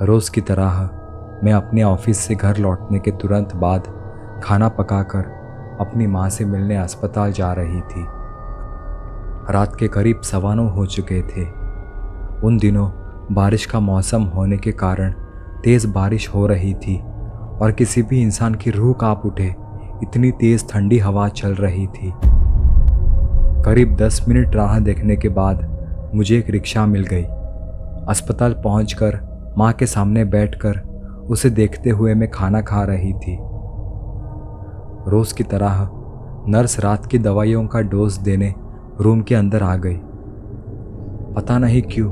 रोज़ की तरह मैं अपने ऑफिस से घर लौटने के तुरंत बाद खाना पकाकर अपनी माँ से मिलने अस्पताल जा रही थी। रात के करीब 9:15 हो चुके थे। उन दिनों बारिश का मौसम होने के कारण तेज़ बारिश हो रही थी और किसी भी इंसान की रूह कांप उठे, इतनी तेज़ ठंडी हवा चल रही थी। करीब 10 मिनट राह देखने के बाद मुझे एक रिक्शा मिल गई। अस्पताल पहुंचकर माँ के सामने बैठकर उसे देखते हुए मैं खाना खा रही थी। रोज़ की तरह नर्स रात की दवाइयों का डोज देने रूम के अंदर आ गई। पता नहीं क्यों,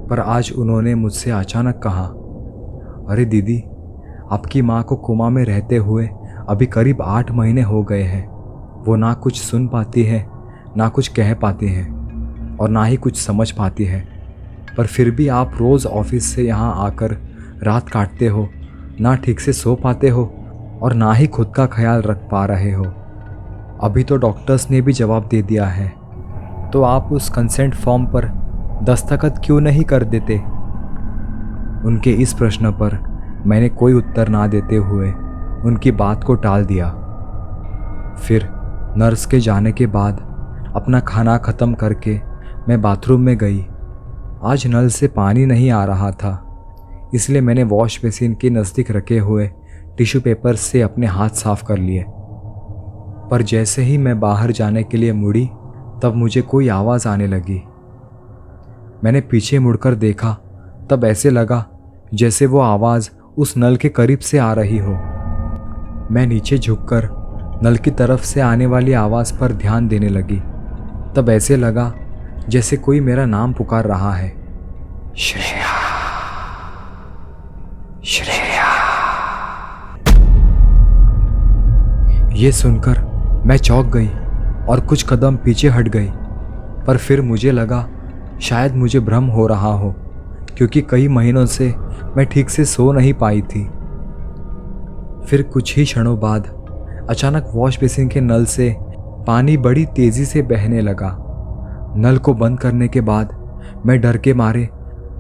पर आज उन्होंने मुझसे अचानक कहा, अरे दीदी, आपकी माँ को कोमा में रहते हुए अभी करीब 8 महीने हो गए हैं। वो ना कुछ सुन पाती है, ना कुछ कह पाती है और ना ही कुछ समझ पाती है, पर फिर भी आप रोज़ ऑफिस से यहाँ आकर रात काटते हो, ना ठीक से सो पाते हो और ना ही खुद का ख्याल रख पा रहे हो। अभी तो डॉक्टर्स ने भी जवाब दे दिया है, तो आप उस कंसेंट फॉर्म पर दस्तखत क्यों नहीं कर देते? उनके इस प्रश्न पर मैंने कोई उत्तर ना देते हुए उनकी बात को टाल दिया। फिर नर्स के जाने के बाद अपना खाना ख़त्म करके मैं बाथरूम में गई। आज नल से पानी नहीं आ रहा था, इसलिए मैंने वॉश बेसिन के नज़दीक रखे हुए टिश्यू पेपर से अपने हाथ साफ कर लिए। पर जैसे ही मैं बाहर जाने के लिए मुड़ी, तब मुझे कोई आवाज़ आने लगी। मैंने पीछे मुड़कर देखा, तब ऐसे लगा जैसे वो आवाज़ उस नल के करीब से आ रही हो। मैं नीचे झुककर नल की तरफ से आने वाली आवाज़ पर ध्यान देने लगी। तब ऐसे लगा जैसे कोई मेरा नाम पुकार रहा है, श्रेया, श्रेया। ये सुनकर मैं चौंक गई और कुछ कदम पीछे हट गई, पर फिर मुझे लगा शायद मुझे भ्रम हो रहा हो, क्योंकि कई महीनों से मैं ठीक से सो नहीं पाई थी। फिर कुछ ही क्षणों बाद अचानक वॉश बेसिन के नल से पानी बड़ी तेज़ी से बहने लगा। नल को बंद करने के बाद मैं डर के मारे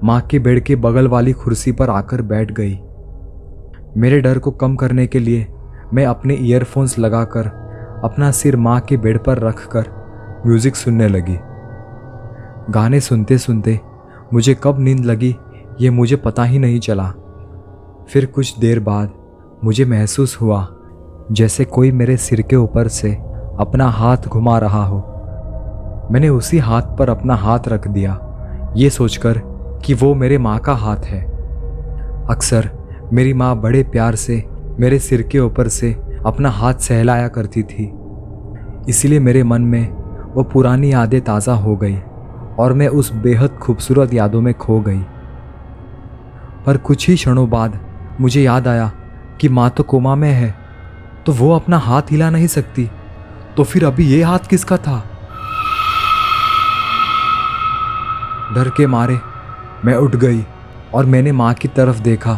माँ के बेड के बगल वाली कुर्सी पर आकर बैठ गई। मेरे डर को कम करने के लिए मैं अपने ईयरफोन्स लगाकर अपना सिर माँ के बेड पर रखकर म्यूज़िक सुनने लगी। गाने सुनते सुनते मुझे कब नींद लगी ये मुझे पता ही नहीं चला। फिर कुछ देर बाद मुझे महसूस हुआ जैसे कोई मेरे सिर के ऊपर से अपना हाथ घुमा रहा हो। मैंने उसी हाथ पर अपना हाथ रख दिया, ये सोचकर कि वो मेरे माँ का हाथ है। अक्सर मेरी माँ बड़े प्यार से मेरे सिर के ऊपर से अपना हाथ सहलाया करती थी, इसलिए मेरे मन में वो पुरानी यादें ताज़ा हो गई और मैं उस बेहद खूबसूरत यादों में खो गई। पर कुछ ही क्षणों बाद मुझे याद आया कि माँ तो कोमा में है, तो वो अपना हाथ हिला नहीं सकती, तो फिर अभी ये हाथ किसका था? डर के मारे मैं उठ गई और मैंने माँ की तरफ देखा।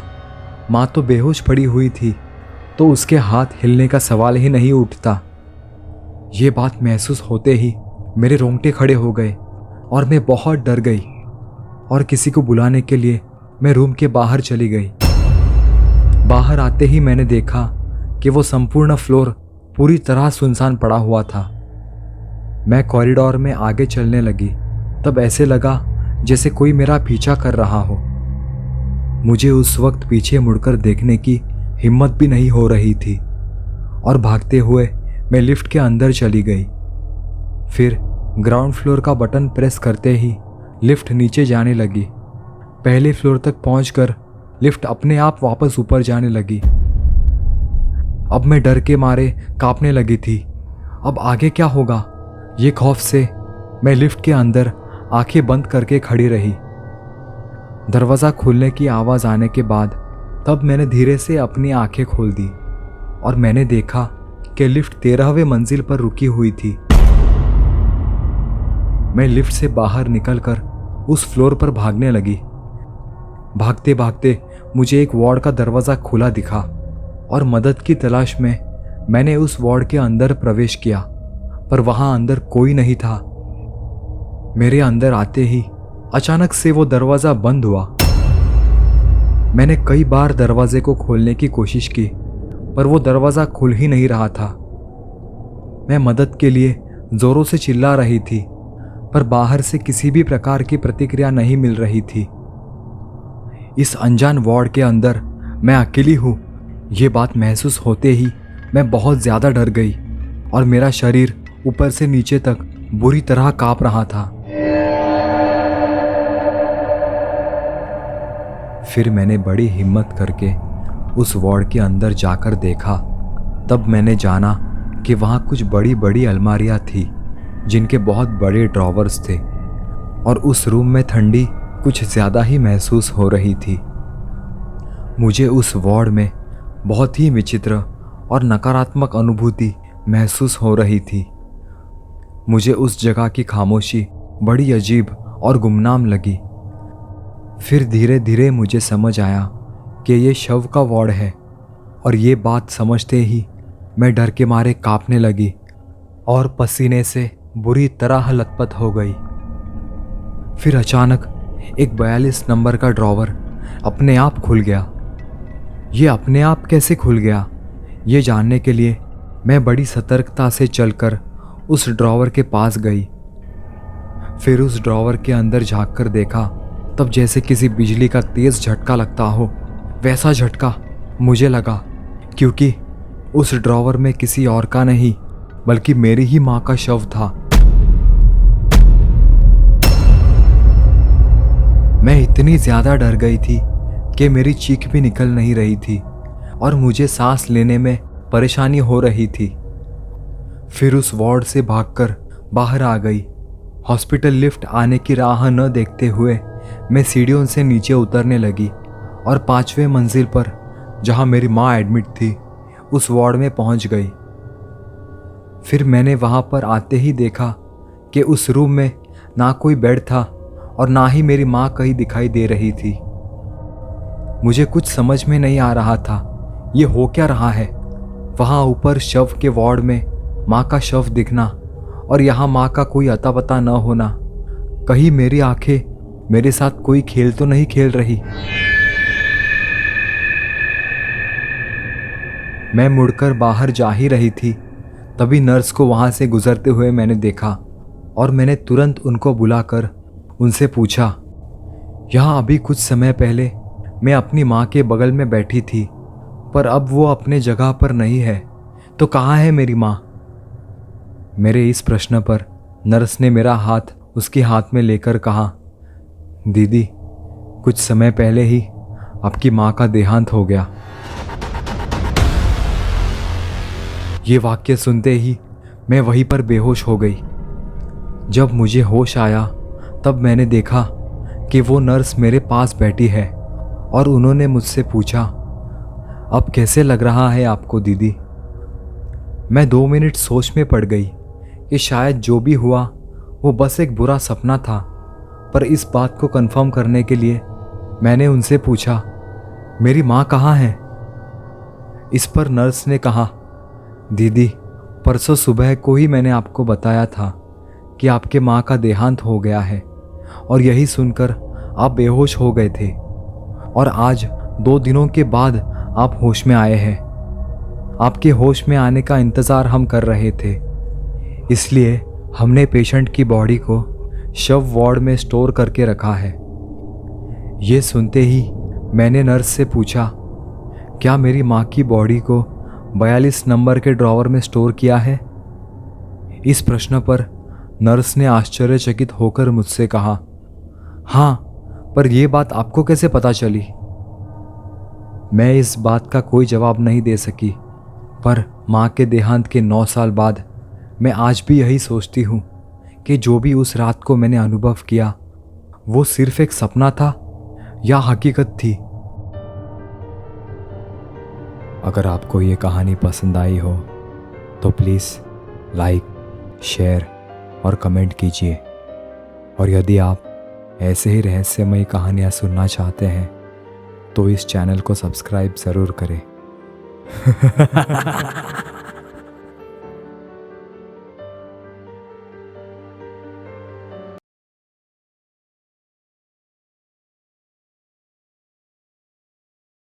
माँ तो बेहोश पड़ी हुई थी, तो उसके हाथ हिलने का सवाल ही नहीं उठता। ये बात महसूस होते ही मेरे रोंगटे खड़े हो गए और मैं बहुत डर गई और किसी को बुलाने के लिए मैं रूम के बाहर चली गई। बाहर आते ही मैंने देखा कि वो संपूर्ण फ्लोर पूरी तरह सुनसान पड़ा हुआ था। मैं कॉरिडोर में आगे चलने लगी, तब ऐसे लगा जैसे कोई मेरा पीछा कर रहा हो। मुझे उस वक्त पीछे मुड़कर देखने की हिम्मत भी नहीं हो रही थी और भागते हुए मैं लिफ्ट के अंदर चली गई। फिर ग्राउंड फ्लोर का बटन प्रेस करते ही लिफ्ट नीचे जाने लगी। पहले फ्लोर तक पहुंचकर लिफ्ट अपने आप वापस ऊपर जाने लगी। अब मैं डर के मारे कांपने लगी थी। अब आगे क्या होगा, ये खौफ से मैं लिफ्ट के अंदर आंखें बंद करके खड़ी रही। दरवाज़ा खुलने की आवाज़ आने के बाद तब मैंने धीरे से अपनी आंखें खोल दी और मैंने देखा कि लिफ्ट 13वें मंजिल पर रुकी हुई थी। मैं लिफ्ट से बाहर निकलकर उस फ्लोर पर भागने लगी। भागते भागते मुझे एक वार्ड का दरवाज़ा खुला दिखा और मदद की तलाश में मैंने उस वार्ड के अंदर प्रवेश किया, पर वहाँ अंदर कोई नहीं था। मेरे अंदर आते ही अचानक से वो दरवाज़ा बंद हुआ। मैंने कई बार दरवाजे को खोलने की कोशिश की, पर वो दरवाज़ा खुल ही नहीं रहा था। मैं मदद के लिए ज़ोरों से चिल्ला रही थी, पर बाहर से किसी भी प्रकार की प्रतिक्रिया नहीं मिल रही थी। इस अनजान वार्ड के अंदर मैं अकेली हूँ, ये बात महसूस होते ही मैं बहुत ज़्यादा डर गई और मेरा शरीर ऊपर से नीचे तक बुरी तरह काँप रहा था। फिर मैंने बड़ी हिम्मत करके उस वार्ड के अंदर जाकर देखा। तब मैंने जाना कि वहाँ कुछ बड़ी बड़ी अलमारियाँ थी जिनके बहुत बड़े ड्रॉवर्स थे, और उस रूम में ठंडी कुछ ज़्यादा ही महसूस हो रही थी। मुझे उस वार्ड में बहुत ही विचित्र और नकारात्मक अनुभूति महसूस हो रही थी। मुझे उस जगह की खामोशी बड़ी अजीब और गुमनाम लगी। फिर धीरे धीरे मुझे समझ आया कि ये शव का वार्ड है, और ये बात समझते ही मैं डर के मारे कांपने लगी और पसीने से बुरी तरह लथपथ हो गई। फिर अचानक एक 42 नंबर का ड्रॉवर अपने आप खुल गया। ये अपने आप कैसे खुल गया, ये जानने के लिए मैं बड़ी सतर्कता से चलकर उस ड्रॉवर के पास गई। फिर उस ड्रॉवर के अंदर झांक कर देखा, तब जैसे किसी बिजली का तेज झटका लगता हो वैसा झटका मुझे लगा, क्योंकि उस ड्रॉवर में किसी और का नहीं बल्कि मेरी ही माँ का शव था। मैं इतनी ज़्यादा डर गई थी कि मेरी चीख भी निकल नहीं रही थी और मुझे सांस लेने में परेशानी हो रही थी। फिर उस वार्ड से भागकर बाहर आ गई। हॉस्पिटल लिफ्ट आने की राह न देखते हुए मैं सीढ़ियों से नीचे उतरने लगी और 5वें मंजिल पर, जहां मेरी माँ एडमिट थी, उस वार्ड में पहुंच गई। फिर मैंने वहां पर आते ही देखा कि उस रूम में ना कोई बेड था और ना ही मेरी माँ कहीं दिखाई दे रही थी। मुझे कुछ समझ में नहीं आ रहा था, ये हो क्या रहा है। वहाँ ऊपर शव के वार्ड में माँ का शव दिखना और यहाँ माँ का कोई अता पता न होना। कहीं मेरी आंखें मेरे साथ कोई खेल तो नहीं खेल रही। मैं मुड़कर बाहर जा ही रही थी, तभी नर्स को वहाँ से गुजरते हुए मैंने देखा और मैंने तुरंत उनको बुलाकर उनसे पूछा, यहाँ अभी कुछ समय पहले मैं अपनी माँ के बगल में बैठी थी, पर अब वो अपने जगह पर नहीं है, तो कहाँ है मेरी माँ। मेरे इस प्रश्न पर नर्स ने मेरा हाथ उसके हाथ में लेकर कहा, दीदी, कुछ समय पहले ही आपकी माँ का देहांत हो गया। ये वाक्य सुनते ही मैं वहीं पर बेहोश हो गई। जब मुझे होश आया तब मैंने देखा कि वो नर्स मेरे पास बैठी है और उन्होंने मुझसे पूछा, अब कैसे लग रहा है आपको दीदी। मैं 2 मिनट सोच में पड़ गई कि शायद जो भी हुआ वो बस एक बुरा सपना था, पर इस बात को कंफर्म करने के लिए मैंने उनसे पूछा, मेरी माँ कहाँ है। इस पर नर्स ने कहा, दीदी, परसों सुबह को ही मैंने आपको बताया था कि आपके माँ का देहांत हो गया है, और यही सुनकर आप बेहोश हो गए थे, और आज 2 दिनों के बाद आप होश में आए हैं। आपके होश में आने का इंतज़ार हम कर रहे थे, इसलिए हमने पेशेंट की बॉडी को शव वार्ड में स्टोर करके रखा है। ये सुनते ही मैंने नर्स से पूछा, क्या मेरी माँ की बॉडी को 42 नंबर के ड्रॉवर में स्टोर किया है। इस प्रश्न पर नर्स ने आश्चर्यचकित होकर मुझसे कहा, हाँ, पर यह बात आपको कैसे पता चली। मैं इस बात का कोई जवाब नहीं दे सकी, पर माँ के देहांत के 9 साल बाद मैं आज भी यही सोचती हूँ कि जो भी उस रात को मैंने अनुभव किया वो सिर्फ एक सपना था या हकीकत थी। अगर आपको ये कहानी पसंद आई हो तो प्लीज़ लाइक, शेयर और कमेंट कीजिए, और यदि आप ऐसे ही रहस्यमयी कहानियाँ सुनना चाहते हैं तो इस चैनल को सब्सक्राइब ज़रूर करें।